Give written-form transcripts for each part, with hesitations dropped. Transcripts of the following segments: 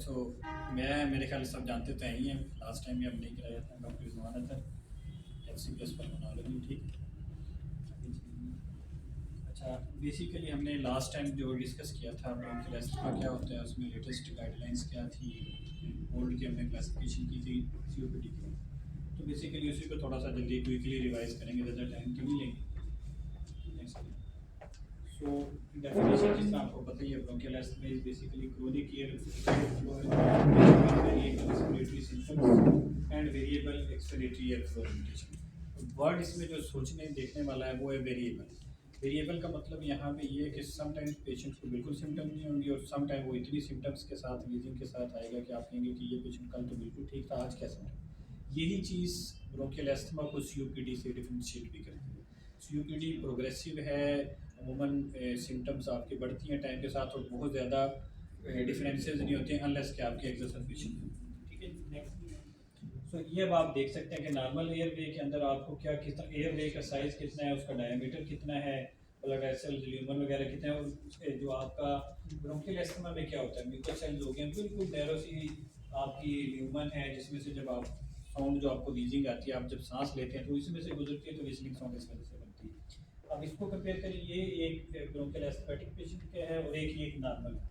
सो मैं मेरे ख्याल से सब जानते तो हैं ही हैं। लास्ट टाइम भी हम नहीं कराया था, doctor Rizwan Akhtar FCPS pulmonology. ठीक। अच्छा, बेसिकली हमने लास्ट टाइम जो डिस्कस किया था ब्रोंकियल अस्थमा क्या होता है, उसमें लेटेस्ट गाइडलाइंस क्या थी, ओल्ड की हमने क्लासिफिकेशन की थी COPD की। तो बेसिकली उसी को थोड़ा सा जल्दी क्विकली रिवाइज करेंगे, ज़्यादा टाइम तो नहीं लेंगे। सो डेफिनेशन जिस तरह आपको पता ही है, bronchial asthma is basically chronic year respiratory symptoms and variable expiratory air flow limitation. Word इसमें जो सोचने देखने वाला है वो है वेरिएबल। वेरिएबल का मतलब यहाँ पे ये है कि समटाइम पेशेंट को बिल्कुल सिम्टम नहीं होंगे और समटाइम वो इतनी सिम्टम्स के साथ वीजिंग के साथ आएगा कि आप कहेंगे कि ये पेशेंट कल तो बिल्कुल ठीक था, आज क्या सिम्टम। यही चीज़ ब्रोंकियल अस्थमा को COPD से डिफरेंशिएट भी करती है। COPD प्रोग्रेसिव है, अमूमन सिम्टम्स आपकी बढ़ती हैं टाइम के साथ और बहुत ज़्यादा डिफरेंसेस नहीं होते हैं अनलेस कि आपकी एक्सरसाइजेशन। ठीक है, नेक्स्ट। सो ये अब आप देख सकते हैं कि नॉर्मल एयर वे के अंदर आपको क्या कितना एयर वे का साइज़ कितना है, उसका डायमीटर कितना है, ब्लड वेसल्स ल्यूमन वगैरह कितना है। और जो आपका ब्रोंकियल अस्थमा में क्या होता है, म्यूकस सेल्स हो गए बिल्कुल नैरो सी आपकी ल्यूमन है, जिसमें से जब आप साउंड जो आपको वीजिंग आती है, आप जब सांस लेते हैं तो इसमें से गुजरती है, तो विजलिंग साउंड इस वजह से बनती है। अब इसको कंपेयर करें, ये एक ब्रोंकियल एस्थमेटिक पेशेंट का है और एक नॉर्मल है।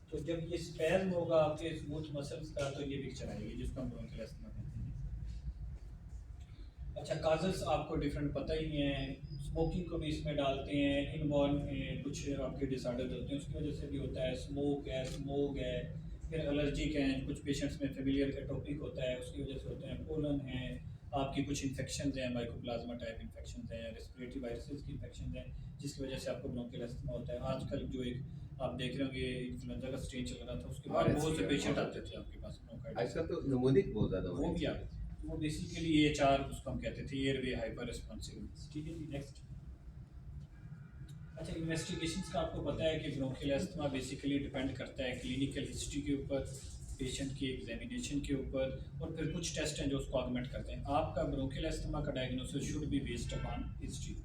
तो जब ये स्पैज्म होगा आपके स्मूथ मसल्स का तो ये पिक्चर आएगी जिसको हम ब्रोंकियल अस्थमा कहते हैं। अच्छा, काजेस आपको डिफरेंट पता ही है, स्मोकिंग को भी इसमें डालते हैं, इनबॉर्न कुछ आपके डिसऑर्डर होते हैं उसकी वजह से भी होता है, स्मोक है, फिर एलर्जिक हैं, कुछ पेशेंट्स में फेमिलियर एटोपिक होता है उसकी वजह से होते हैं, पोलन है, आपकी कुछ इन्फेक्शन हैं, माइकोप्लाज्मा टाइप इन्फेक्शन हैं, रेस्पिरेटरी वायरसेस की इन्फेक्शन हैं, जिसकी वजह से आपको ब्रोंकियल अस्थमा होता है। आजकल जो एक आप देख रहे होंगे इन्फ्लुएंजा का स्ट्रेन चल रहा था, उसके बाद बहुत से पेशेंट आते थे आपके पास ब्रोंकाइटिस, आजकल तो न्यूमोनिक बहुत ज़्यादा हो वो रही भी है। आ रहे थे। तो वो बेसिकली AHR उसको हम कहते थे, एयरवे हाइपर रिस्पॉन्सिव। ठीक है जी, नेक्स्ट। अच्छा, इन्वेस्टिगेशंस का आपको पता है कि ब्रोंकियल अस्थमा बेसिकली डिपेंड करता है क्लिनिकल हिस्ट्री के ऊपर, पेशेंट की एग्जामिनेशन के ऊपर, और फिर कुछ टेस्ट हैं जो उसको ऑगमेंट करते हैं। आपका ब्रोंकियल अस्थमा का diagnosis should be based upon history.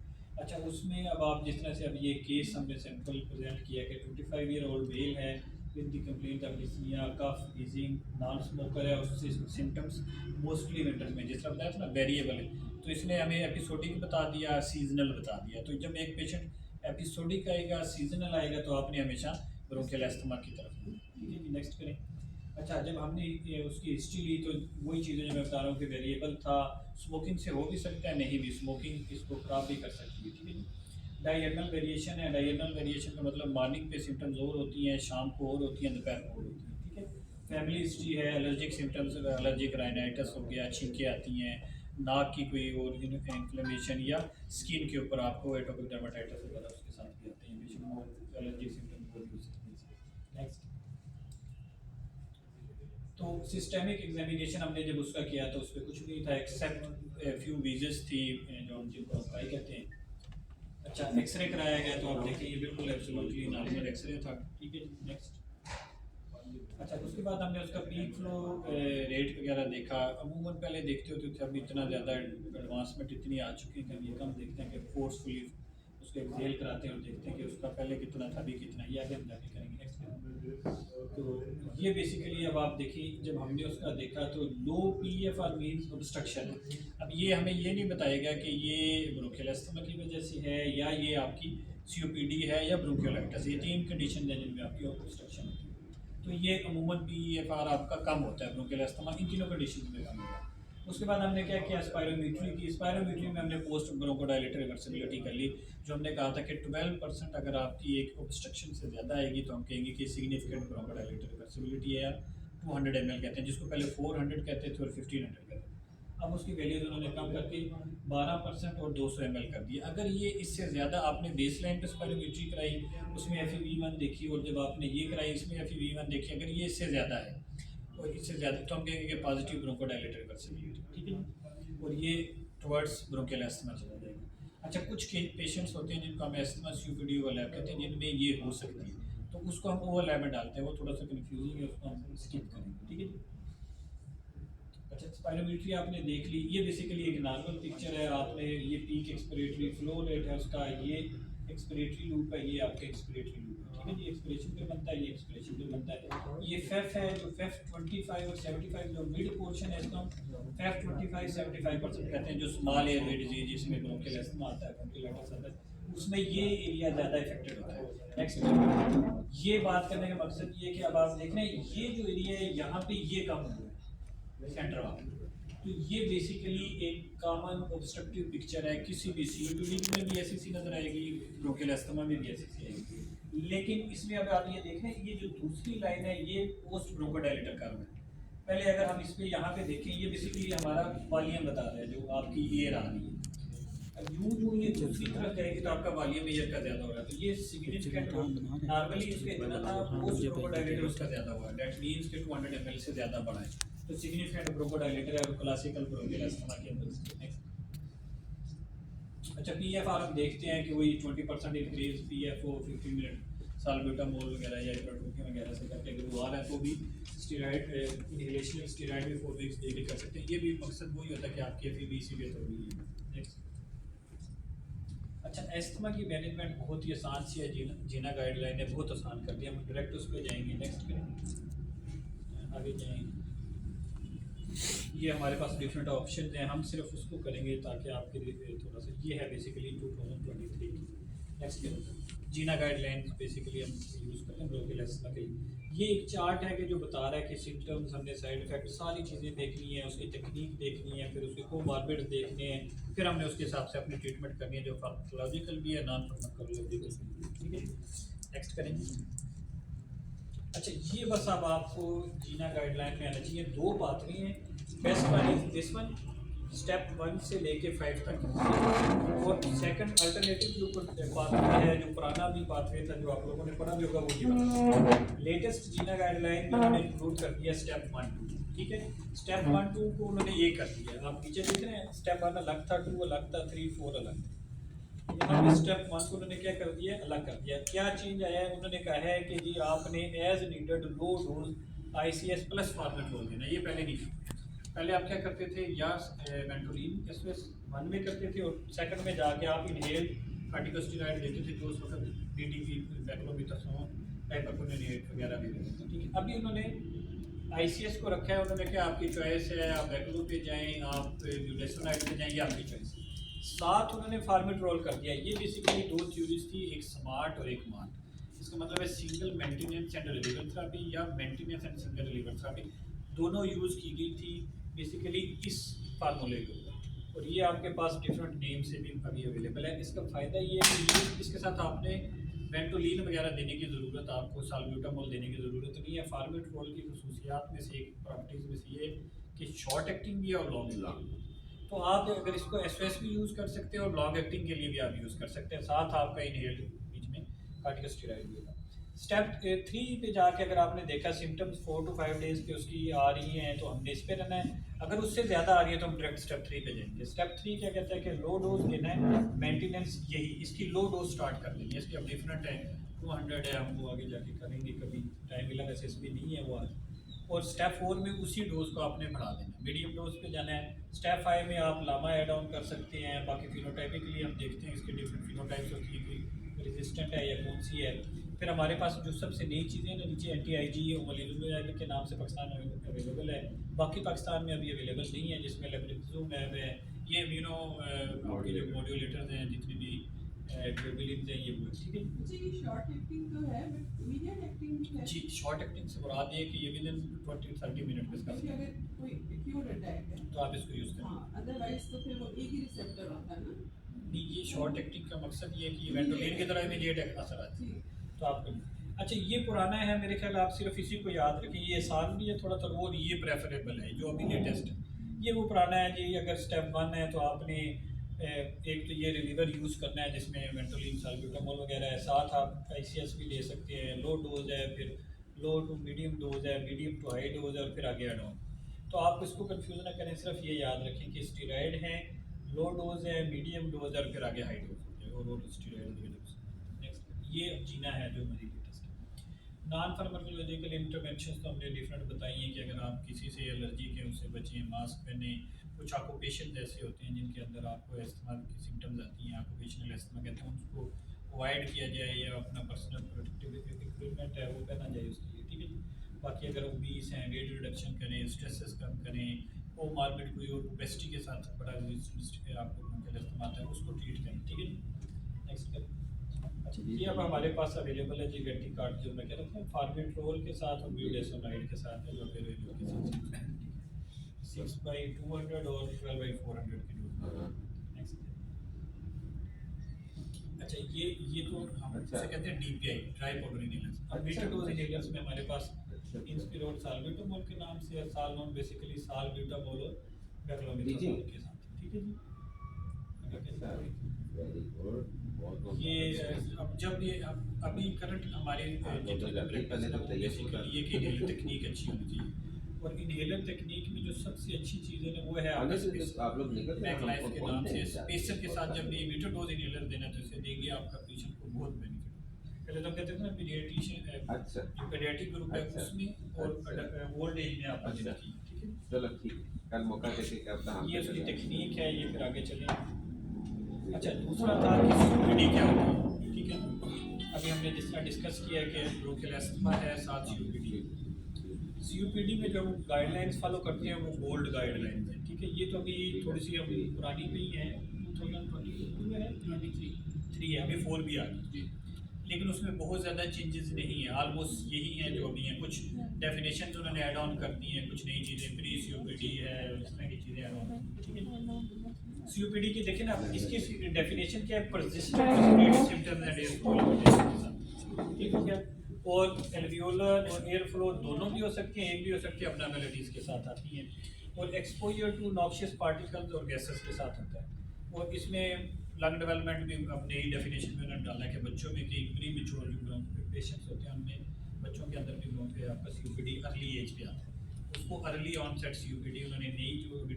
अच्छा, उसमें अब आप जिस तरह से अब ये केस हमने सैंपल प्रेजेंट किया कि 25-year-old मेल है with the complaint of dyspnoea, cough, wheezing, non smoker है, उससे सिम्टम्स मोस्टली विंटर्स में, जिस तरह बताया था ना वेरिएबल है, तो इसने हमें एपिसोडिक बता दिया, सीजनल बता दिया। तो जब एक पेशेंट एपिसोडिक आएगा, सीजनल आएगा, तो आपने हमेशा ब्रोंकियल अस्थमा की तरफ। ठीक है जी, नेक्स्ट करें। अच्छा, जब हमने उसकी हिस्ट्री ली तो वही चीज़ें जो मैं बता रहा हूँ कि वेरिएबल था, स्मोकिंग से हो भी सकता है, नहीं भी, स्मोकिंग इसको खराब भी कर सकती है। ठीक है जी। डायर्नल वेरिएशन है, डायर्नल वेरिएशन का मतलब मॉर्निंग पे सिम्टम्स और होती हैं, शाम को और होती हैं, दोपहर को और होती हैं। ठीक है। फैमिली हिस्ट्री है, एलर्जिक सिम्टम्स, एलर्जिक राइनाइटिस हो गया, छींकें आती हैं, नाक की कोई और इन्फ्लेमेशन, या स्किन के ऊपर आपको एटोपिक डर्माटाइटिस वगैरह उसके साथ भी आते हैं, पेशेंट को एलर्जिक सिम्टम्स वो भी हो सकते हैं। नेक्स्ट। तो सिस्टेमिक एग्जामिनेशन हमने जब उसका किया तो उस पर कुछ नहीं था एक्सेप्ट फ्यू वीजेस थी जो हम जिनको अप्लाई कहते हैं। अच्छा, एक्सरे कराया गया तो आप देखिए ये बिल्कुल एब्सोल्युटली नॉर्मल एक्सरे था। ठीक है, नेक्स्ट। अच्छा, उसके बाद हमने उसका पीक फ्लो रेट वगैरह देखा। अमूमन पहले देखते होते थे, अब इतना ज़्यादा एडवांसमेंट इतनी आ चुकी है कि हम ये कम देखते हैं कि फोर्सफुली उसको एक्सेल कराते हैं और देखते हैं कि उसका पहले कितना था, अभी कितना, ये आगे हम जाके करेंगे नेक्स्ट। तो ये बेसिकली अब आप देखिए, जब हमने उसका देखा तो लो PFR मीन्स ऑब्स्ट्रक्शन है। अब ये हमें ये नहीं बताएगा कि ये ब्रोंकियल अस्थमा की वजह से है या ये आपकी COPD है या ब्रोंकियोलाइटिस, ये तीन कंडीशन है जिनमें आपकी ऑब्स्ट्रक्शन होती है। तो ये अमूमन PFR आपका कम होता है ब्रोंकियल अस्थमा, इन तीनों कंडीशन में कम होगा। उसके बाद हमने क्या किया, स्पायरोमीट्री की। स्पायरोमीट्री में हमने पोस्ट ब्रोंकोडायलेटर रिवर्सिबिलिटी कर ली, जो हमने कहा था कि 12% अगर आपकी एक ऑब्स्ट्रक्शन से ज़्यादा आएगी तो हम कहेंगे कि सिग्निफिकेंट ब्रोंकोडायलेटर रिवर्सिबिलिटी है, या 200 ml कहते हैं, जिसको पहले 400 कहते थे और 1500 कहते थे। अब उसकी वैल्यूज उन्होंने कम करके 12% और 200 ml कर दिया। अगर ये इससे ज़्यादा आपने बेस लाइन पर स्पायरोमीट्री कराई, उसमें FEV1 देखी, और जब आपने ये कराई इसमें FEV1 देखी, अगर ये इससे ज़्यादा है और इससे ज़्यादा, तो हम कहेंगे कि पॉजिटिव ब्रोंकोडायलेटर रिवर्सिबिलिटी। ठीक है, और ये टुवर्ड्स ब्रोंकियल अस्थमा चला जाएगा। अच्छा, कुछ पेशेंट्स होते हैं जिनको हम अस्थमा COPD ओवरलैप कहते हैं, जिनमें ये हो सकती है, तो उसको हम ओवरलैप में डालते हैं, वो थोड़ा सा कन्फ्यूजिंग है, उसको हम स्किप करेंगे। ठीक है जी। अच्छा, स्पायरोमीट्री आपने देख ली, ये बेसिकली एक नॉर्मल पिक्चर है। आपने ये पीक एक्सपिरेटरी फ्लो रेट है उसका, ये एक्सपिरेटरी लूप है, ये आपके एक्सपिरेटरी लूप है। ठीक है जी, एक्सपिरेशन पे बनता है, ये एक्सपिरेशन पे बनता है। ये फेफ है, जो फेफ 25 और 75 जो मिड पोर्शन है इसको फेफ 25-75% कहते हैं, जो स्मॉल एयरवे डिजीज जिसमें ब्रोंकियल अस्थमा आता है, ब्रोंकियोलाइटिस आता है, उसमें ये एरिया ज़्यादा इफेक्टेड होता है। नेक्स्ट, ये बात करने का मकसद ये है कि अब आप देख रहे हैं ये जो एरिया है यहाँ पे ये कम हुआ है सेंटर वाला, तो ये बेसिकली एक कॉमन ऑब्स्ट्रक्टिव पिक्चर है। किसी भी सीओपीडी में भी ऐसी सी नजर आएगी, ब्रोंकियल अस्थमा में भी ऐसी सी आएगी। लेकिन इसमें अब आप ये देख रहे हैं, ये जो दूसरी लाइन है ये पोस्ट ब्रोंकोडायलेटर कर्व है। पहले अगर हम इस पे यहाँ पे देखें, ये बेसिकली हमारा वॉल्यूम बता रहा है जो आपकी एयर आ रही है। अब यूं ये दूसरी तरफ जाएगी तो आपका वॉल्यूम एयर का ज़्यादा हो रहा है, तो ये सिग्निफिकेंट नॉर्मली इसका इतना था, पोस्ट ब्रोंकोडायलेटर उसका ज़्यादा हुआ है, दैट मीन्स कि 200 ml से ज़्यादा बढ़ा है, तो सिग्निफिकेंट ब्रोंकोडायलेटर है और क्लासिकल ब्रोंकियल अस्थमा के अंदर। अच्छा, पीएफआर हम देखते हैं कि वही 20% इंक्रीज पीएफओ 15 मिनट साल्ब्यूटामोल वगैरह या इब्राट्रोपिन वगैरह से करके अगर वो आ रहा है तो भी स्टेरॉइड इनहेलेशनल स्टेरॉइड भी 4 वीक्स डेली कर सकते हैं। ये भी मकसद वही होता है कि आपकी एफईबीसी बेहतर होगी। नेक्स्ट, अच्छा, एस्थमा की मैनेजमेंट बहुत ही आसान सी है, जीना गाइडलाइन ने बहुत आसान कर दिया, हम डायरेक्ट उस पर जाएंगे। नेक्स्ट करेंगे, आगे जाएंगे। ये हमारे पास डिफरेंट ऑप्शन हैं, हम सिर्फ उसको करेंगे ताकि आपके लिए थोड़ा सा, ये है बेसिकली 2023 की। नेक्स्ट, जीना गाइडलाइंस बेसिकली हम यूज़ करते हैं ब्रोंकियल अस्थमा के लिए। ये एक चार्ट है कि जो बता रहा है कि सिम्टम्स, हमने साइड इफेक्ट सारी चीज़ें देखनी है, उसकी तकनीक देखनी है, फिर उसके कोमॉर्बिड देखने हैं, फिर हमने उसके हिसाब से अपनी ट्रीटमेंट करनी है, जो फार्माकोलॉजिकल भी है, नॉन फार्माकोलॉजिकल भी। ठीक है, नेक्स्ट करेंगे। अच्छा, ये बस अब आपको जीना गाइडलाइन में आना चाहिए। 2 पाथवे हैं, best one is this one, step 1 से लेके 5 तक, और सेकंड अल्टरनेटिव जो पाथवे है, जो पुराना भी पाथवे था जो आप लोगों ने पढ़ा भी होगा, वो ये बता। लेटेस्ट जीना गाइडलाइन में उन्होंने इंक्लूड कर दिया स्टेप 1-2। ठीक है, स्टेप 1-2 को उन्होंने ये कर दिया, आप नीचे देख रहे हैं, स्टेप 1 अलग था, 2 अलग था, 3-4 अलग था। यहाँ पे स्टेप 1 को उन्होंने क्या कर दिया, अलग कर दिया। क्या चेंज आया है, उन्होंने कहा है कि जी आपने as needed low dose ICS plus formoterol देना। ये पहले नहीं था, पहले आप क्या करते थे, या वेंटोलिन एसओएस 1 में करते थे और सेकंड में जाके आप इनहेल कार्टिकोस्टेरॉइड देते थे, जो उस वक्त डीटीपी बैक्लोमिथासोन हाइपरकोनिनेट वगैरह भी देते थे। ठीक है, अभी उन्होंने आईसीएस को रखा है, उन्होंने क्या आपकी चॉइस है, आप बैक्लो पे जाएँ, आप यूडेसोनाइड पे जाएँ, ये आपकी चॉइस है। साथ उन्होंने फार्मेट्रोल कर दिया। ये बेसिकली 2 थ्योरीज थी, एक स्मार्ट और एक मार्ट। इसका मतलब है single maintenance and reliever therapy या maintenance and single reliever therapy, दोनों यूज़ की गई थी बेसिकली इस फार्मूले के ऊपर, और ये आपके पास डिफरेंट नेम से भी अभी अवेलेबल है। इसका फ़ायदा ये है कि इसके साथ आपने वेंटोलिन वगैरह देने की ज़रूरत, आपको साल्ब्यूटामोल देने की ज़रूरत नहीं है। फार्मेट्रोल की खसूसियात में से एक, प्रॉपर्टीज़ में से ये कि शॉर्ट एक्टिंग भी है और लॉन्ग एक्टिंग। तो आप अगर इसको एसओएस भी यूज़ कर सकते हैं और लॉन्ग एक्टिंग के लिए भी आप यूज़ कर सकते हैं, साथ आपका इनहेल्ड बीच में कार्टिकोस्टेरॉइड भी होगा। स्टेप 3 पे जाके अगर आपने देखा सिम्टम्स 4 to 5 डेज पे उसकी आ रही हैं तो हमने इस पे रहना है, अगर उससे ज़्यादा आ रही है तो हम डायरेक्ट स्टेप 3 पे जाएंगे। स्टेप 3 क्या कहता है कि लो डोज लेना है, मेंटेनेंस यही, इसकी लो डोज स्टार्ट कर लेनी है। इसकी अब डिफरेंट है, 200 है, हम वो आगे जाके करेंगे, कभी टाइम मिला, वैसे इसमें नहीं है वो आज। और स्टेप 4 में उसी डोज को आपने बढ़ा देना, मीडियम डोज पे जाना है। स्टेप 5 में आप लामा ऐड ऑन कर सकते हैं। बाकी फिनोटाइपिकली हम देखते हैं इसके डिफरेंट फिनोटाइप्स होती है, कोई रेजिस्टेंट है या कौन सी है। फिर हमारे पास जो सबसे नई चीज़ें ना, नीचे एंटी आईजी ओमलिजुमैब के नाम से पाकिस्तान में अवेलेबल है, बाकी पाकिस्तान में अभी अवेलेबल नहीं है, जिसमें लेब्रिक्सुमैब है, ये इम्यूनो आपके जो मॉड्यूलेटर्स हैं जितने भी ग्लोबुलिन्स हैं, ये वो, ठीक है जी। शॉर्ट एक्टिंग तो है बट मीडियम एक्टिंग भी है जी। शॉर्ट एक्टिंग से मुराद ये है कि ये विद इन 20-30 मिनट में इसका, क्योंकि अगर कोई एक्यूट अटैक है तो आप इसको यूज़ करें। हाँ, अदरवाइज तो फिर वो एक ही रिसेप्टर होता है ना। नहीं, ये शॉर्ट एक्टिंग का मकसद ये है कि वेंटोलिन की तरह इमीडिएट असर आता है, तो आपको। अच्छा, ये पुराना है मेरे ख्याल, आप सिर्फ इसी को याद रखें, ये आसान भी है थोड़ा सा, और ये प्रेफरेबल है जो अभी लेटेस्ट है। ये वो पुराना है जी। अगर स्टेप 1 है तो आपने एक तो ये रिलीवर यूज़ करना है जिसमें वेंटोलिन साल्ब्यूटामोल वगैरह है, साथ आप आईसीएस भी ले सकते हैं। लो डोज है, फिर लो टू मीडियम डोज है, मीडियम टू हाई डोज है, और फिर आगे एड ऑन। तो आप इसको कंफ्यूज ना करें, सिर्फ ये याद रखें कि स्टेरॉइड है, लो डोज है, मीडियम डोज है, और फिर आगे हाई डोज है, और स्टेरॉइड की वजह से। नेक्स्ट, ये जीना है जो मरीज लेटेस्ट है। नॉन फार्माकोलॉजिकल इंटरवेंशन तो हमने डिफरेंट बताई हैं कि अगर आप किसी से एलर्जी के उससे बचें, मास्क पहने। कुछ ऑक्यूपेशन ऐसे होते हैं जिनके अंदर आपको अस्थमा की सिम्टम्स आती हैं, ऑक्यूपेशनल अस्थमा कहते हैं उसको, अवॉइड किया जाए या अपना पर्सनल प्रोटेक्टिव इक्विपमेंट है वो करना चाहिए उसके लिए, ठीक है जी। बाकी अगर ओबीस हैं वेट रिडक्शन करें, स्ट्रेसेस कम करें, वो मार्बिड कोई और ओबेसिटी के साथ बड़ा रेजिस्टेंस आपको ब्रोंकियल आता है उसको ट्रीट करें, ठीक है जी। नेक्स्ट करें। अच्छा ये अब हमारे पास अवेलेबल है जी वेटी कार्ड जो मैं कह रहा था फार्बिट्रोल के साथ और ब्यूडेसोनाइड के साथ है जो अवेलेबल के साथ 6/200 और 12/400 की डोज। नेक्स्ट। अच्छा ये तो हम इसे कहते हैं डीपीआई ड्राई पाउडर इनहेलर्स। अब मीटर डोज इनहेलर्स में हमारे पास इंस्पिरोल साल्बिटामोल के नाम से साल्मोन बेसिकली साल्ब्यूटामोल और बेक्लोमिथाजोल के साथ, ठीक है जी। Very good. ये अब जब ये अभी करंट हमारे जितने भी प्रैक्टिस है वो बेसिकली ये कि इनहेलर तकनीक अच्छी होनी चाहिए और इनहेलर तकनीक में जो सबसे अच्छी चीज़ है ना वो है आपका स्पेसर। आप लोग निकल बैक लाइफ के नाम से स्पेसर के साथ जब ये मीटर डोज इनहेलर देना तो इसे देंगे आपका पेशेंट को बहुत बेनिफिट। पहले तो कहते थे ना पीडियाट्रिशियन अच्छा जो पीडियाट्रिक ग्रुप है अच्छा, उसमें और ओल्ड एज में आपको देना चाहिए, ठीक है। चलो ठीक है, कल मौका देके कब तक ये उसकी तकनीक है, ये फिर आगे चलें। अच्छा दूसरा था कि सीओपीडी क्या होता है, ठीक है। अभी हमने जिस तरह डिस्कस किया कि ब्रोंकियल अस्थमा है साथ सीओपीडी। सीओपीडी में जो गाइडलाइंस फॉलो करते हैं वो गोल्ड गाइडलाइंस है, ठीक है। ये तो अभी थोड़ी सी अभी पुरानी नहीं है, 2022 में है, 23 है, अभी 4 भी आ गई, लेकिन उसमें बहुत ज़्यादा चेंजेस नहीं है, ऑलमोस्ट यही हैं जो अभी हैं। कुछ डेफिनेशन उन्होंने ऐड ऑन कर दी हैं, कुछ नई चीज़ें प्री सीओपीडी है और इस तरह की चीज़ें ऐड ऑन, ठीक है। सीओपीडी की देखें ना, इसकी डेफिनेशन क्या है, persistent respiratory symptoms and air flow, ठीक हो गया। और एल्वियोलर और एयर फ्लो दोनों भी हो सकते हैं, एक भी हो सकती है, अबनॉर्मलिटीज के साथ आती हैं। और एक्सपोजर टू नॉक्शियस पार्टिकल्स और गैसेस के साथ होता है। और इसमें लंग डेवलपमेंट भी अब नई डेफिनेशन में उन्होंने डाला है कि बच्चों में कई प्री मेच्योर जो पेशेंट्स होते हैं उनमें बच्चों के अंदर भी ब्रोंकियल आपका सीओपीडी अर्ली एज पे आता है, उसको अर्ली ऑनसेट सीओपीडी उन्होंने नई जो अभी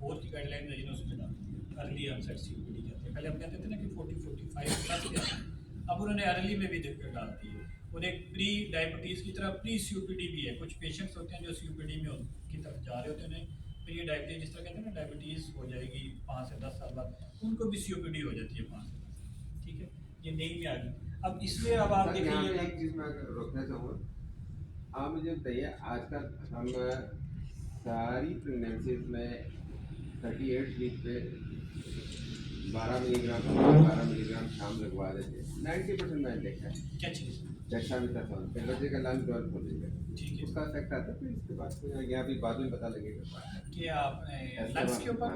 24 की गाइडलाइन है जिन्होंने उसमें डाल दी अर्ली ऑनसेट सीओपीडी कहते हैं। पहले हम कहते थे ना कि 40-45 प्लस के आता है, अब उन्होंने अर्ली में भी डाल दी है। और एक प्री डायबिटीज़ की तरह प्री सीओपीडी भी है। कुछ पेशेंट्स होते हैं जो सीओपीडी में की तरफ जा रहे होते हैं, प्री डायबिटीज जिस तरह कहते हैं ना डायबिटीज़ हो जाएगी 5 से 10 साल बाद, उनको भी सीओपीडी हो जाती है 5 से 10 साल, ठीक है। ये नई में आ गई। अब इसमें अब आप देखिए एक चीज मैं रोकना चाहूँगा, आप मुझे बताइए आजकल हम सारी प्रेगनेंसीज में 38 वीक पे 12 मिलीग्राम शाम लगवा देते हैं। 90% मैंने देखा है क्या चीज़, डेक्सामेथासोन फिर का लंग डेवलप हो जाएगा, ठीक है, उसका इफेक्ट आता है। फिर इसके बाद यहाँ भी बाद में पता लगेगा कि आप लंग्स के ऊपर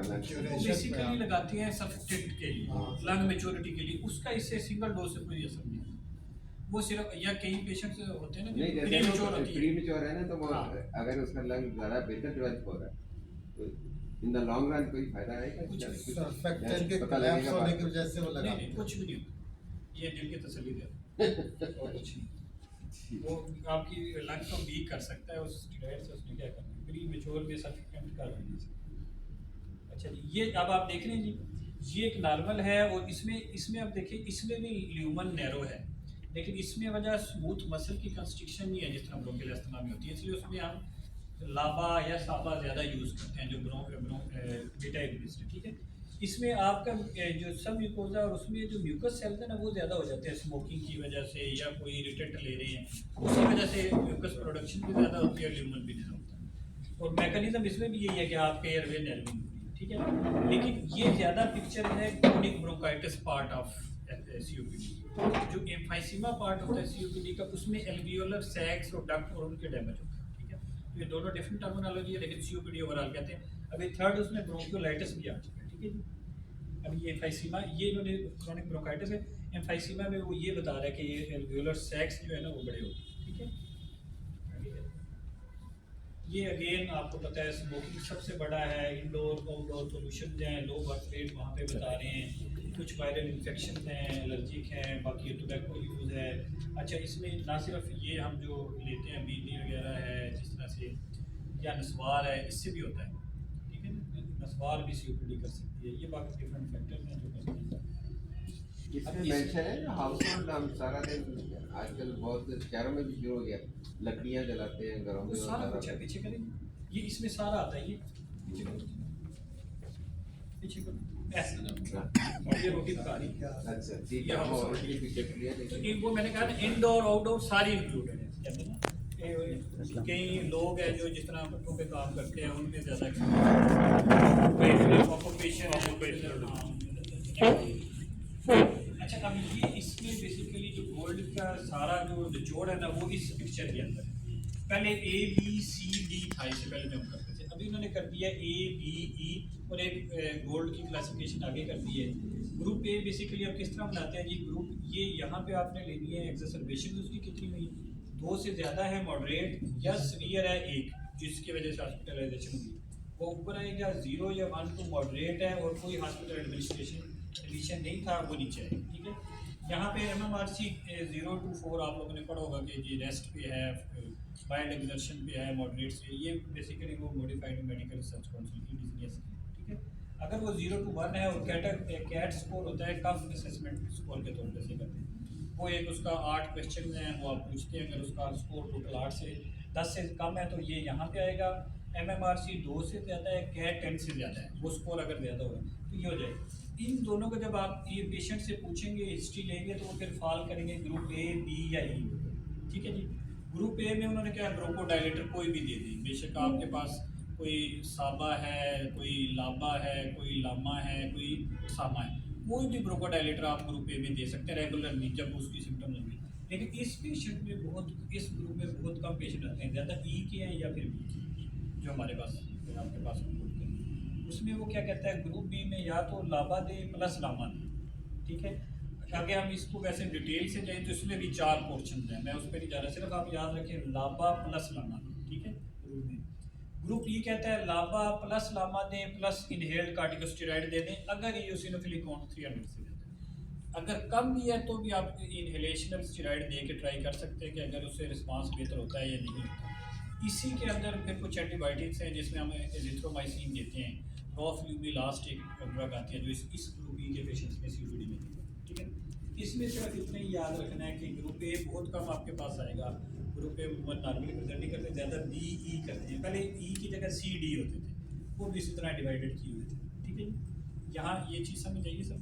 बेसिकली लगाते हैं सफोकेट के लिए, लंग मेच्योरिटी के लिए, उसका इससे सिंगल डोज से कोई असर नहीं है। वो सिर्फ या कई पेशेंट्स होते हैं ना नहीं, प्री मेच्योर होती है, प्री मेच्योर है ना, तो वो अगर उसका लंग ज़्यादा बेहतर डेवलप हो रहा है तो इन द लॉन्ग रन कोई फायदा है कुछ सर्फेक्टेंट के कोलैप्स होने की वजह से वो लगा नहीं, कुछ भी नहीं होता, ये दिल की तसल्ली देता और कुछ नहीं। वो आपकी लंग को वीक कर सकता है, उस स्टेरॉइड से उसने क्या करना है, प्री मेच्योर में सर्फेक्टेंट कर रही है। अच्छा जी, ये अब आप देख रहे हैं जी, ये एक नॉर्मल है और इसमें आप देखिए इसमें भी ल्यूमन नैरो है, लेकिन इसमें वजह स्मूथ मसल की कंस्ट्रक्शन नहीं है जिस तरह ब्रोंकियल अस्थमा में होती है, इसलिए उसमें हम लाबा या साबा ज़्यादा यूज़ करते हैं जो बीटा एगोनिस्ट है, ठीक है। इसमें आपका जो सब म्यूकोजा और उसमें जो म्यूकस सेल्स है ना वो ज़्यादा हो जाते हैं स्मोकिंग की वजह से या कोई इरिटेंट ले रहे हैं उसी वजह से म्यूकस प्रोडक्शन भी ज़्यादा होती है, ल्यूमन भी ज़्यादा होता है। और मैकेनिज्म इसमें भी यही है कि आपके एयरवे नर्विंग, ठीक है। लेकिन ये ज़्यादा पिक्चर है chronic bronchitis part of COPD, जो एम्फाइसीमा पार्ट होता है सीओपीडी का, उसमें एल्वियोलर सैक्स और डक्ट और उनके डैमेज होता है, ठीक है। तो ये दोनों डिफरेंट टर्मिनोलॉजी है, लेकिन सीओपीडी ओवरऑल कहते हैं। अभी थर्ड उसमें ब्रोंकियोलाइटिस भी आ चुका है, ठीक है जी। अभी ये एम्फाइसीमा, ये इन्होंने क्रोनिक ब्रोंकाइटिस है, एम्फाइसीमा में वो ये बता रहा है कि ये एल्वियोलर सैक्स जो है ना वो बड़े होते हैं, ठीक है। ये अगेन आपको पता है स्मोकिंग सबसे बड़ा है, इंडोर आउटडोर पोल्यूशन जो है, लो बर्थ रेट वहाँ पे बता रहे हैं, कुछ वायरल इन्फेक्शन हैं, एलर्जिक हैं, बाकी टोबैको यूज़ है। अच्छा इसमें ना सिर्फ ये हम जो लेते हैं बीनी वगैरह है जिस तरह से, या नस्वार है, इससे भी होता है, ठीक है ना, नस्वार भी सीओपीडी कर सकती है। ये बाकी डिफरेंट फैक्टर्स हैं जो कर सकते हैं। इसमें मेंशन है जो हाउस होल्ड हम सारा दिन आजकल बहुत शहरों में भी शुरू हो गया, लकड़ियाँ जलाते हैं घरों में, वो सारा कुछ है, पीछे करेंगे, ये इसमें सारा आता है, ये पीछे करो, पीछे करो, ऐसे और ये रोटी पका रही है। अच्छा ठीक ये है, हम और ये विकेट लिया तो लेकिन इन वो मैंने कहा ना इंडोर आउटडोर सारी इंक्लूडेड है कहते हैं ना। कई लोग हैं जो जिस तरह पट्टों पे काम करते हैं उनमें ज़्यादा अच्छा अब ये इसमें बेसिकली जो गोल्ड का सारा जो निचोड़ है ना वो इस पिक्चर के अंदर है। पहले A B C D था, इससे पहले जो हम करते थे, अभी उन्होंने कर दिया A B E और एक गोल्ड की क्लासिफिकेशन आगे कर दी है। ग्रुप ए बेसिकली अब किस तरह बनाते हैं जी, ग्रुप ये यहाँ पे आपने लेनी है एक्सरबेशन उसकी कितनी हुई, 2 से ज़्यादा है, मॉडरेट या सीवियर है 1 जिसकी वजह से हॉस्पिटलाइजेशन हुई, वो ऊपर आएगा 0 या 1 तो मॉडरेट है और कोई हॉस्पिटल एडमिनिस्ट्रेशन एडिशन नहीं था वो नीचे है। ठीक है, यहाँ पे MMRC 0 to 4 आप लोगों ने पढ़ा होगा कि जी रेस्ट पे है, बाइंड एक्सर्शन पे है, मॉडरेट से, ये बेसिकली वो मॉडिफाइड मेडिकल रिसर्च काउंसिल की डिजीनियस है। ठीक है, अगर वो 0 to 1 है और कैट स्कोर होता है कफ असेसमेंट स्कोर के तौर पर से करते हैं, वो एक उसका 8 क्वेश्चन है वो आप पूछते हैं, अगर उसका स्कोर टोटल 8 से 10 से कम है तो ये यहाँ पे आएगा, MMRC 2 से ज़्यादा है, कैट 10 से ज़्यादा है, वो स्कोर अगर ज़्यादा होगा तो ये हो जाएगा। इन दोनों को जब आप ये पेशेंट से पूछेंगे हिस्ट्री लेंगे तो वो फिर फॉल करेंगे ग्रुप A B या E। ठीक है जी, ग्रुप ए में उन्होंने क्या ब्रोकोडाइलेटर कोई भी दे दी, बेशक आपके पास कोई साबा है, कोई लाबा है, कोई लामा है, कोई सामा है, कोई भी ब्रोकोडाइलेटर आप ग्रुप ए में दे सकते हैं रेगुलरली जब उसकी सिम्टम्स होंगी। लेकिन इस पेशेंट में इस ग्रुप में बहुत कम पेशेंट आते हैं, ज़्यादा ई के हैं या फिर बी के, जो हमारे पास आपके पास उसमें वो क्या कहता है ग्रुप बी में या तो लाबा दे प्लस लामा दे। ठीक है, आगे हम इसको वैसे डिटेल से जाएं तो इसमें भी 4 पोर्शन हैं, मैं उस पर नहीं जा रहा, सिर्फ आप याद रखें लाबा प्लस लामा दे। ठीक है, ग्रुप ई कहता है लाबा प्लस लामा दें प्लस इनहेल्ड कार्टिकोस्टेरॉइड दे दें अगर इओसिनोफिलिक काउंट 300 से ज़्यादा है। अगर कम भी है तो भी आप इनहेलेशनल स्टेरॉइड दे के ट्राई कर सकते हैं कि अगर उससे रिस्पांस बेहतर होता है या नहीं होता। इसी के अंदर फिर कुछ एंटीबायोटिक्स हैं जिसमें हम एजिथ्रोमाइसिन देते हैं, रॉफ्लूमी लास्ट एक ड्रग आती है जो इस ग्रुप ई के पेशेंट्स में COPD में देते हैं। ठीक है, इसमें सिर्फ इतना ही याद रखना है कि ग्रुप ए बहुत कम आपके पास आएगा, ग्रुप ए नॉर्मली प्रेजेंट नहीं करते, ज़्यादा B E करते हैं, पहले E की जगह C D होते थे, वो भी इसी तरह डिवाइडेड किए हुए थे। ठीक है जी, यहाँ ये चीज़ समझ आइए सब।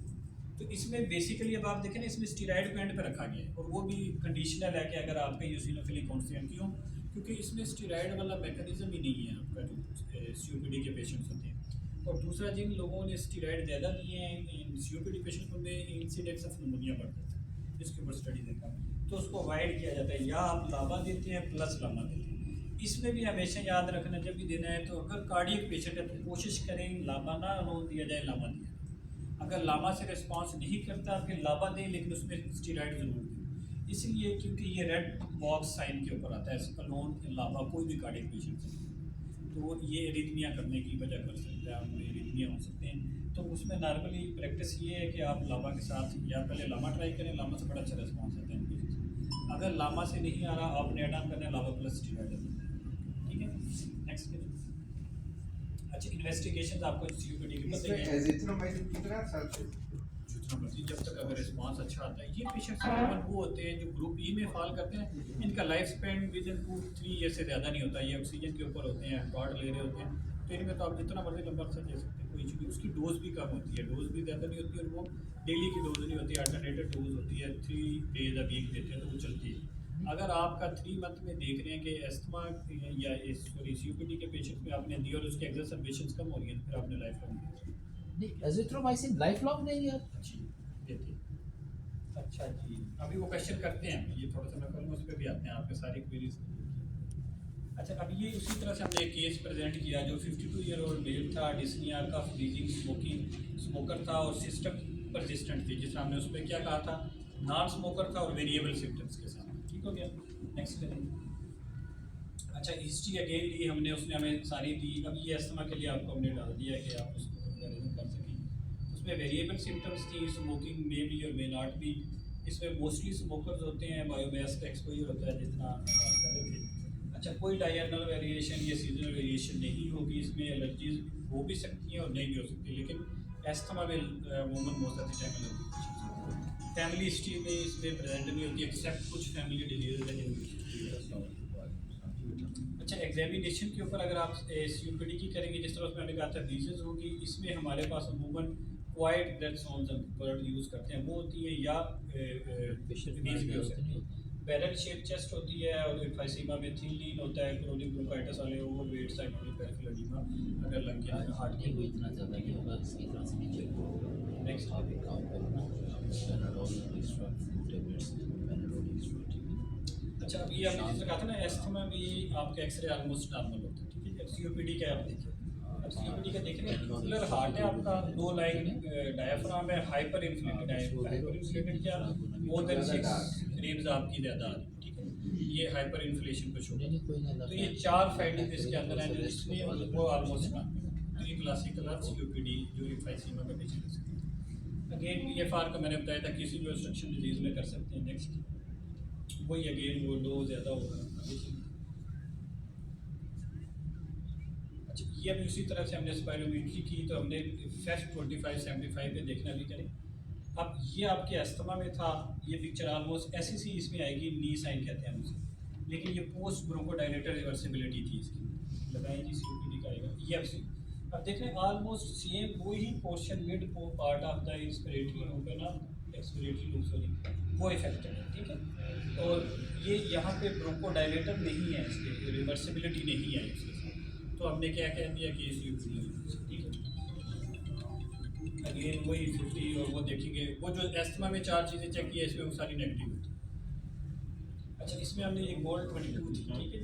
तो इसमें बेसिकली अब आप देखें ना इसमें स्टीराइड को एंड पे रखा गया है और वो भी कंडीशनल है कि अगर आपका यूसिनोफिलिक काउंट क्यों, क्योंकि इसमें स्टीराइड वाला मैकेनिज्म ही नहीं है आपका जो COPD के पेशेंट्स होते हैं। और दूसरा जिन लोगों ने स्टीराइड ज़्यादा दिए हैं इन COPD पेशेंट में इंसिडेंस ऑफ निमोनिया बढ़ जाता है, इसके ऊपर स्टडी देखा तो उसको अवॉइड किया जाता है, या आप लामा देते हैं प्लस लामा देते हैं। इसमें भी हमेशा याद रखना जब भी देना है तो अगर कार्डियक पेशेंट है तो कोशिश करें लामा ना लोन दिया जाए, लामा दिया जाए। अगर लामा से रिस्पॉन्स नहीं करता फिर लामा दें लेकिन उसमें स्टीराइड ज़रूर दें, इसलिए क्योंकि ये रेड बॉक्स साइन के ऊपर आता है स्पलोन लामा कोई भी कार्डियक पेशेंट से, तो ये एरिथमिया करने की वजह कर सकता है, आप एरिथमिया हो सकते हैं। तो उसमें नॉर्मली प्रैक्टिस ये है कि आप लामा के साथ या पहले लामा ट्राई करें, लामा से बड़ा अच्छा रिस्पॉन्स आता है इन पेशेंट्स। अगर लामा से नहीं आ रहा आपने एड ऑन करना है लामा प्लस स्टीराइड। ठीक है, नेक्स्ट। अच्छा, इन्वेस्टिगेशन आपको COPD की पता ही है, एजिथ्रोमाइसिन कितना साल से जितना मर्जी जब तक अगर रिस्पांस अच्छा आता है। ये पेशेंट्स वो होते हैं जो ग्रुप ई में फॉल करते हैं, इनका life span with in 2-3 year से ज़्यादा नहीं होता, ये ऑक्सीजन के ऊपर होते हैं, कार्ड ले रहे होते हैं, तो इनमें तो आप जितना मर्जी लंबा अर्सा दे सकते हैं, कोई चीज़। उसकी डोज भी कम होती है, डोज भी ज़्यादा नहीं होती और वो डेली की डोज नहीं होती, अल्टरनेटिव डोज होती है, 3 डेज अ वीक देते हैं तो वो चलती है। अगर आपका 3 मंथ में देख रहे हैं कि एस्थमा या COPD के पेशेंट में आपने दी और उसके एक्सरबेशंस कम हो रही हैं तो फिर आपने लाइफ लॉन्ग नहीं, एजिथ्रोमाइसिन लाइफ लॉन्ग नहीं है। अच्छी देती है। अच्छा जी, अभी वो क्वेश्चन करते हैं, ये थोड़ा सा मैं करूँगा उस पर भी आते हैं, आपके सारी क्वेरीज। अच्छा, अब ये उसी तरह से हमने एक केस प्रेजेंट किया जो 52 ईयर ओल्ड मेल था, डिस्निया का फ्रीजिंग स्मोकर था और सिस्टम परसिस्टेंट थी, जिस हमने उस पर क्या कहा था, नॉन स्मोकर था और वेरिएबल सिम्टम्स के साथ। ठीक हो गया, नेक्स्ट करेंगे। अच्छा, हिस्ट्री अगेन ली हमने, उसने हमें सारी दी। अब ये अस्थमा के लिए आपको हमने डाल दिया कि आप उसको कंपेरिजन कर सकें। उसमें वेरिएबल सिम्टम्स थी, स्मोकिंग में भी और मे नॉट भी। इसमें मोस्टली स्मोकर्स होते हैं, बायोमास का एक्सपोजर होता है जितना हम बात कर रहे थे। अच्छा, कोई डायरनल वेरिएशन या सीजनल वेरिएशन नहीं होगी, इसमें एलर्जीज हो भी सकती हैं और नहीं भी हो सकती, लेकिन एस्थमा में woman most of the time allergy. Family history में इसमें प्रेजेंट नहीं होती एक्सेप्ट कुछ फैमिली डिजीज है। अच्छा, एग्जामिनेशन के ऊपर अगर आप COPD की करेंगे जिस तरह उसमें हमने कहा था डिजीज होगी, इसमें हमारे पास अमूमन क्वाइट ब्रेथ साउंड्स हम वर्ड यूज़ करते हैं वो होती है, या रीज भी हो सकती है। बैरल शेप चेस्ट होती है और एम्फाइसीमा में थिन लीन होता है, क्रोनिक ब्रोंकाइटिस वाले ओवरवेट साइक्लिक पेरिफेरल एडीमा अगर लंग के हार्ट नहीं, वो इतना ज़्यादा नहीं होगा, इसकी तरह से नीचे होगा। नेक्स्ट आप एक काम करो ना, Panadol extra tablets, Panadol extra, ठीक है। अच्छा, अब ये आपने जैसे कहा था ना एस्थमा में आपका एक्सरे ऑलमोस्ट नॉर्मल होता है, ठीक है। सीओपीडी का आप देखिए, अब सीओपीडी का देखें रेगुलर हार्ट है आपका, 2 लाइन डायफ्राम है, हाइपर इन्फ्लेटेड है, हाइपर इन्फ्लेटेड क्या मोर देन 6 रिब्स आपकी ज़्यादा आ रही है, ठीक है। ये हाइपर इन्फ्लेशन को छोड़, नहीं कोई नहीं, तो ये 4 फाइंडिंग इसके अंदर है जो इसमें वो ऑलमोस्ट नॉर्मल है। तो ये क्लासिकल है सीओपीडी जो एम्फाइसीमा का पेशेंट है। अगेन पीएफआर का मैंने बताया था किसी भी ऑब्स्ट्रक्शन डिजीज में कर सकते हैं। नेक्स्ट वही अगेन वो लो ज़्यादा होगा। अच्छा, ये अभी उसी तरह से हमने स्पायरोमीट्री की, तो हमने फेस्ट 2575 पे देखना भी करें। अब ये आपके अस्थमा में था, ये पिक्चर ऑलमोस्ट ऐसी सी इसमें आएगी, नी साइन कहते हैं उसे, लेकिन ये पोस्ट ब्रोंकोडायलेटर रिवर्सिबिलिटी थी इसकी, लगाएं जी सीओपीडी का आएगा ये। अब देख रहे हैं ऑलमोस्ट सेम वही portion mid part of the inspiratory loop है ना, एक्सपिरेटरी लूप सॉरी, वो इफेक्टेड है, ठीक है। और ये यहाँ पे ब्रोंकोडायलेटर नहीं है, इसके रिवर्सिबिलिटी नहीं है इसके साथ, तो हमने क्या कह दिया कि सीओपीडी, ठीक है। अगेन वही 50 और वो देखेंगे, वो जो एस्थमा में 4 चीज़ें चेक की है इसमें वो सारी नेगेटिव होती। अच्छा, इसमें हमने एक गोल्ड 22 थी, ठीक है।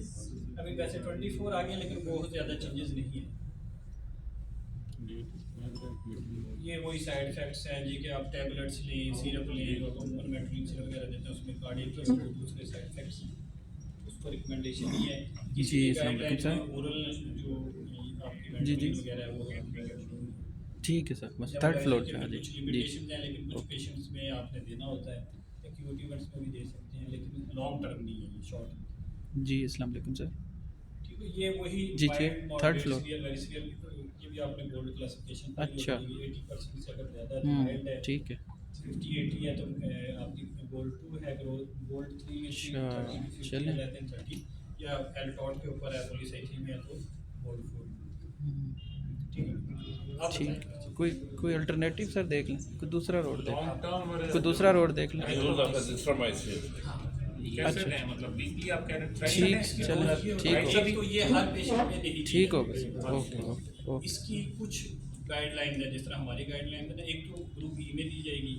अभी वैसे 24 आ गया, लेकिन बहुत ज़्यादा चेंजेस नहीं है। ये वही साइड इफेक्ट्स हैं जी कि आप टैबलेट्स लें, सिरप लें, और कॉम्प्लीमेंट्री सिरप वगैरह देते हैं, उसमें कार्डियक दूसरे साइड इफेक्ट्स हैं, उसको रिकमेंडेशन नहीं है। किसी गाइडलाइन में ओरल जो आपकी मेडिसिन वगैरह है वो ठीक है सर, बस थर्ड फ्लोर पे आ कुछ जाइए। लिमिटेशंस हैं, लेकिन कुछ पेशेंट्स में आपने देना होता है, एक्यूट इवेंट्स में भी दे सकते हैं, लेकिन लॉन्ग टर्म नहीं है, ये शॉर्ट। जी अस्सलाम वालेकुम सर। ठीक है, ये वही जी, mild, third moderate, floor. severe, very severe, ये भी आपने गोल्ड क्लासिफिकेशन, अच्छा। 80% से अगर ज़्यादा है तो mild है, ठीक है। 50-80 है तो आपकी गोल्ड 2 है, गोल्ड 3 में अच्छा, 30-50 चलें। रहते हैं 30, या एल्टॉट के ऊपर है, पॉलीसाइथीन में है तो गोल्ड 4, ठीक है। आप ठीक, बताएं। कोई अल्टरनेटिव सर देख लें, कोई दूसरा रोड देख लॉन्ग टर्म लें, कोई दूसरा रोड देख लें। कैसे दें, मतलब वीकली आप कह रहे हैं ठीक, चलो ठीक हो, तो ये हर पेशेंट में नहीं ठीक हो गया सर, ओके ओके ओके। इसकी कुछ गाइडलाइन है, जिस तरह हमारी गाइडलाइन है ना, एक तो ग्रुप ई में दी जाएगी,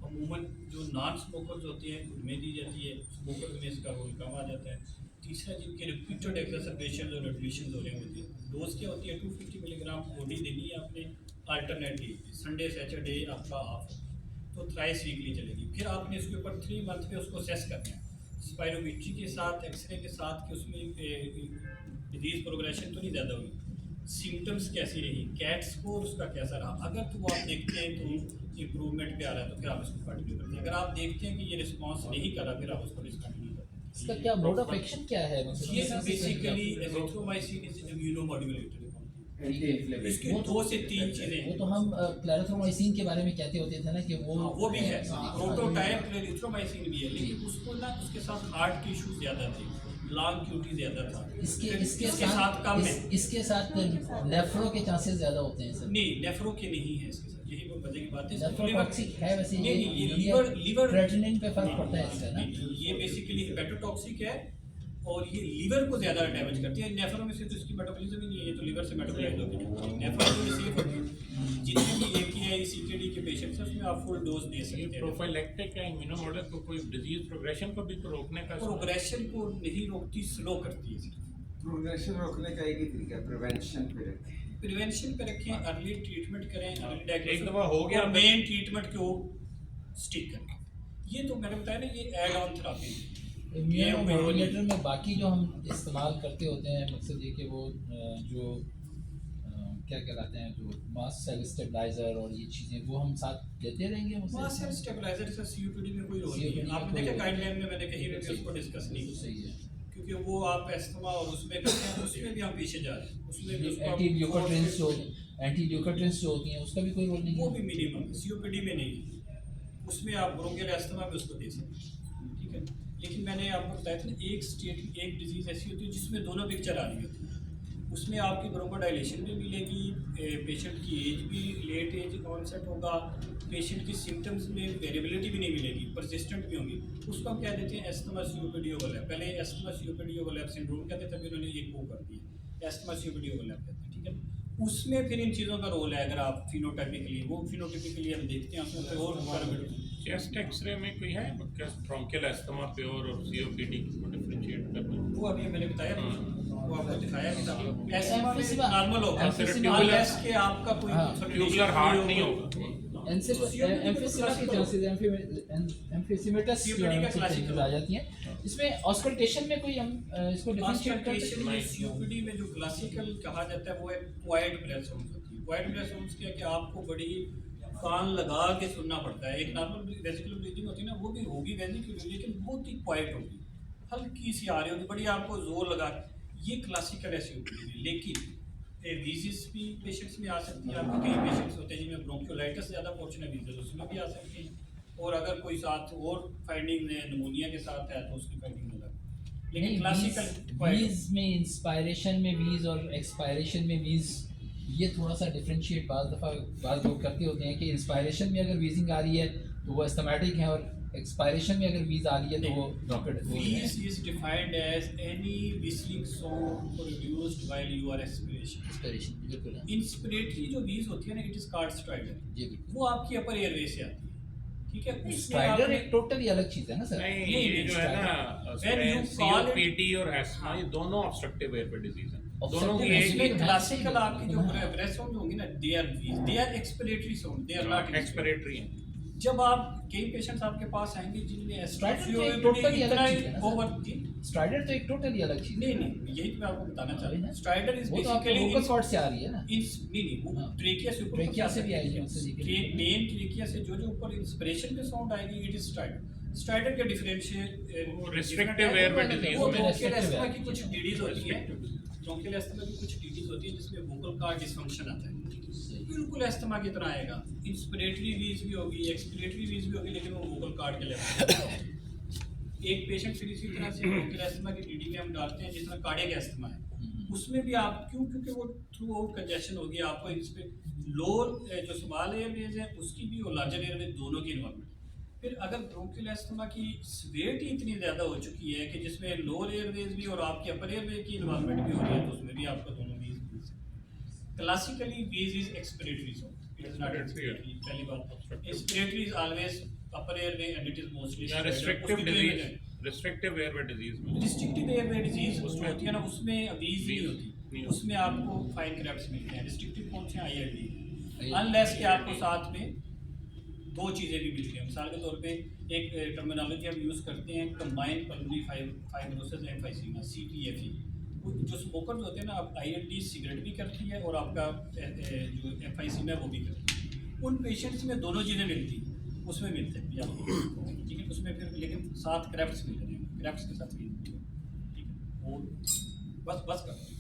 अमूमन जो नॉन स्मोकर्स होते हैं उनमें दी जाती है, स्मोकर्स में इसका रोल कम आ जाता है। तीसरा, जिनके रिपीटेड एक्सरसाइजेशन और एडमिशन हो रहे होते हैं, डोज क्या होती है 250 मिलीग्राम ओडी देनी है आपने, अल्टरनेटली संडे सैटरडे आपका ऑफ, तो थ्राइस वीकली चलेगी। फिर आपने इसके ऊपर 3 मंथ में उसको सेस करना है स्पायरोमीट्री के साथ, एक्सरे के साथ, कि उसमें डिजीज प्रोग्रेशन तो नहीं ज़्यादा हुई, सिम्टम्स कैसी रही, कैट स्कोर उसका कैसा रहा। अगर तो आप देखते हैं तो इम्प्रूवमेंट पे आ रहा है तो फिर आप इसको कंटिन्यू करते हैं। अगर आप देखते हैं कि ये रिस्पॉन्स नहीं कर रहा, फिर आप उसको डिसकंटिन्यू करते हैं। इसका क्या मोड ऑफ एक्शन क्या है, मतलब ये basically azithromycin is इम्यूनोमॉड्यूलेटर, anti inflammatory. इसकी 2 से 3 चीज़ें, वो तो हम क्लैरिथ्रोमाइसिन के बारे में कहते होते थे ना कि वो भी है, प्रोटोटाइप क्लैरिथ्रोमाइसिन भी है, लेकिन उसको ना उसके साथ हार्ट के इशू ज़्यादा थे, लॉन्ग क्यूटी ज़्यादा था, इसके साथ कम है। इसके साथ नेफ्रो के चांसेस ज़्यादा होते हैं सर। नहीं, नेफ्रो के नहीं है इसके साथ, यही वो मजे की बात है। नेफ्रोटॉक्सिक है वैसे, नहीं, ये लीवर क्रेटिनिन पे फर्क पड़ता है इसका ना। ये बेसिकली हेपेटोटॉक्सिक है और ये लीवर को ज़्यादा डैमेज करती है। नेफ्रो में से तो इसकी मेटाबॉलिज्म ही नहीं है, ये तो लीवर से मेटाबोलाइज होती है। नेफ्रो तो सेफ होती है, जितने भी AKI CKD के पेशेंट्स हैं उसमें आप फुल डोज दे सकते हैं। प्रोफाइलैक्टिक या इम्यूनोमॉड्यूलेटर को कोई डिजीज प्रोग्रेशन को भी तो रोकने का प्रोग्रेशन को नहीं रोकती, स्लो करती है। प्रोग्रेशन रोकने का एक ही तरीका प्रिवेंशन पे रखें। प्रिवेंशन पे रखें, अर्ली ट्रीटमेंट करें, अर्ली एक डायग्नोसिस, दफा हो गया, मेन ट्रीटमेंट को स्टिक करें। ये तो मैंने बताया ना, ये एड ऑन थेरेपी है। इम्यूनोमॉड्यूलेटर में बाकी जो हम इस्तेमाल करते होते हैं, मकसद ये कि वो जो क्या कहलाते हैं, जो मास सेल स्टेबलाइजर और ये चीज़ें वो हम साथ देते रहेंगे। मास सेल स्टेबलाइजर से COPD में कोई रोल नहीं है। आपने देखा गाइडलाइन में मैंने कहीं भी उसको डिस्कस नहीं किया, सही है। क्योंकि वो आप एस्थमा और उसमें करते हैं, उसमें भी हम पीछे जा रहे हैं, उसमें भी उसको एंटी ल्यूकोट्रिन्स जो होती हैं उसका भी कोई रोल नहीं वो है। भी मिनिमम COPD में नहीं, उसमें आप ब्रोंकियल एस्थमा में उसको दे सकते हैं, ठीक है। लेकिन मैंने आपको बताया था ना, एक डिजीज ऐसी होती है जिसमें दोनों पिक्चर आ रही होती है, उसमें आपकी ब्रोंकोडाइलेशन भी मिलेगी, पेशेंट की एज भी लेट एज ऑनसेट होगा, पेशेंट की सिम्टम्स में वेरिएबिलिटी भी नहीं मिलेगी, परसिस्टेंट भी होंगी। उसको हम क्या देते हैं एस्थमा सीओपीडी ओवरलैप। पहले एस्थमा सीओपीडी ओवरलैप सिंड्रोम कहते थे, अभी उन्होंने एक वो कर दिया एस्थमा सीओपीडी ओवरलैप कहते हैं, ठीक है। उसमें फिर इन चीज़ों का रोल है, अगर आप फिनोटाइपिकली वो फिनोटाइपिकली हम देखते हैं उसमें फिर और पैरामीटर। चेस्ट एक्सरे में कोई है ब्रोंकियल अस्थमा प्योर और सीओपीडी को डिफरेंशिएट करना? वो अभी मैंने बताया, वो आपको दिखाया भी था। Emphysema- एस्थमा में नॉर्मल होगा, Emphysema- अनलेस के आपका कोई हाँ। ट्यूबुलर हार्ट नहीं होगा। एम्फिसिमा की चांसेस एम्फिसिमेटस जो है उससे changes आ जाती हैं। इसमें ऑस्कल्टेशन में कोई हम इसको डिफरेंशिएट करते ऑस्कल्टेशन में सीओपीडी में जो क्लासिकल कहा जाता है वो है क्वाइट ब्रेथ साउंड होती है। क्वाइट ब्रेथ साउंड क्या है कि आपको बड़ी कान लगा के सुनना पड़ता है। एक नॉर्मल वेसिकुलर ब्रीदिंग होती है ना, वो भी होगी वेसिकुलर, लेकिन बहुत ही क्वाइट होगी, हल्की सी आ रही होगी, बड़ी आपको जोर लगा, ये क्लासिकल है सीओपीडी में। लेकिन वीजिस भी पेशेंट्स में आ सकती है, आपके कई पेशेंट्स होते हैं जिनमें ब्रोंकियोलाइटिस ज़्यादा पहुँचना है, वीजिस उसमें भी आ सकती हैं। और अगर कोई साथ और फाइंडिंग है निमोनिया के साथ है तो उसकी फाइंडिंग अलग। लेकिन क्लासिकल वीज में इंस्पायरेशन में वीज और एक्सपायरेशन में वीज, ये थोड़ा सा डिफरेंशिएट बाज़ लोग करते होते हैं कि इंस्पायरेशन में अगर वीजिंग आ रही है तो वो एस्थमेटिक है, और एक्सपायरेशन में अगर वीज आ रही है तो वो ब्रोंकिड है। Wheeze is defined as any whistling sound produced while you are expiration. Inspiration बिल्कुल है। Inspiratory जो wheeze होती है ना, it is called stridor. जी बिल्कुल। वो आपकी अपर एयरवे से आती है, ठीक है। उसमें स्ट्राइडर आपने- एक टोटली अलग चीज़ है ना सर। नहीं, नहीं, ये जो है ना When you call it- COPD और एस्थमा ये दोनों ऑब्स्ट्रक्टिव एयरवे डिजीज हैं। दोनों की Obstructive एक इसमें एक क्लासिकल आपकी जो हाँ। ब्रेथ साउंड होंगी ना, they are wheeze, they are expiratory sound, they are not expiratory हैं। जब आप कई पेशेंट्स आपके पास आएंगे जिनमें Stridor तो एक STOPD totally अलग इतना चीज़ है ना सर। ओवर जी स्ट्राइडर तो एक टोटली अलग चीज़ है। नहीं यही तो मैं आपको बताना चाह वही रहा ना। हूँ। स्ट्राइडर इज वो तो आपके बेसिकली वोकल कॉर्ड से आ रही है ना। नहीं वो हाँ। ट्रेकिया से ऊपर ट्रेकिया से भी आएगी, उससे लेके- मेन ट्रेकिया से जो ऊपर इंस्पिरेशन पे साउंड आएगी, इट इज स्ट्राइडर। स्ट्राइडर के डिफरेंशिएट वो restrictive airway disease वो में ब्रोंकियल restrictive अस्थमा है। की कुछ डीडीज होती है, ब्रोंकियल अस्थमा की कुछ डीडीज होती है जिसमें वोकल कॉर्ड डिसफंक्शन आता है, बिल्कुल अस्थमा की तरह आएगा। इंस्पिरेटरी वीज भी होगी, एक्सपिरेटरी वीज भी होगी, लेकिन वो वोकल कॉर्ड के लेवल एक पेशेंट फिर इसी तरह से ब्रोंकियल अस्थमा की डीडी में हम डालते हैं जिस तरह कार्डियक अस्थमा है, उसमें भी आप क्योंकि वो थ्रू आउट कंजेशन होगी, आपको इसमें लोअर जो स्मॉल एयरवेज है उसकी भी और लार्जर एयरवेज दोनों की इन्वॉल्वमेंट। फिर अगर ब्रोंकियल अस्थमा की सीवियरिटी इतनी ज़्यादा हो चुकी है कि जिसमें लोअर एयरवेज भी और आपके अपर एयरवे की इन्वॉल्वमेंट भी हो रही है, तो उसमें भी आपको दोनों वीज मिल सकते। Classically wheeze is expiratory zone, it is not expiratory. पहली बात, expiratory is always upper airway and it is mostly या restrictive disease, restrictive airway disease में रिस्ट्रिक्टिव एयरवे डिजीज उसमें होती है ना, उसमें वीज नहीं होती, नहीं उसमें आपको फाइन क्रेप्ट्स मिलते हैं। रिस्ट्रिक्टिव कौन से आईएलडी, अनलेस के आपको साथ में दो चीज़ें भी मिलती हैं। मिसाल के तौर पे एक टर्मिनोलॉजी हम यूज़ करते हैं combined pulmonary fibrosis emphysema CPFE। जो स्मोकर्स होते हैं ना, आप आईएलडी सिगरेट भी करती है और आपका जो एम्फाइसीमा है वो भी करती है। उन पेशेंट्स में दोनों चीज़ें मिलती हैं, उसमें मिल सकती है आपको, ठीक है। उसमें फिर लेकिन साथ क्रेप्ट्स मिल रहे हैं, क्रेप्ट्स के साथ भी ठीक है। वो बस कर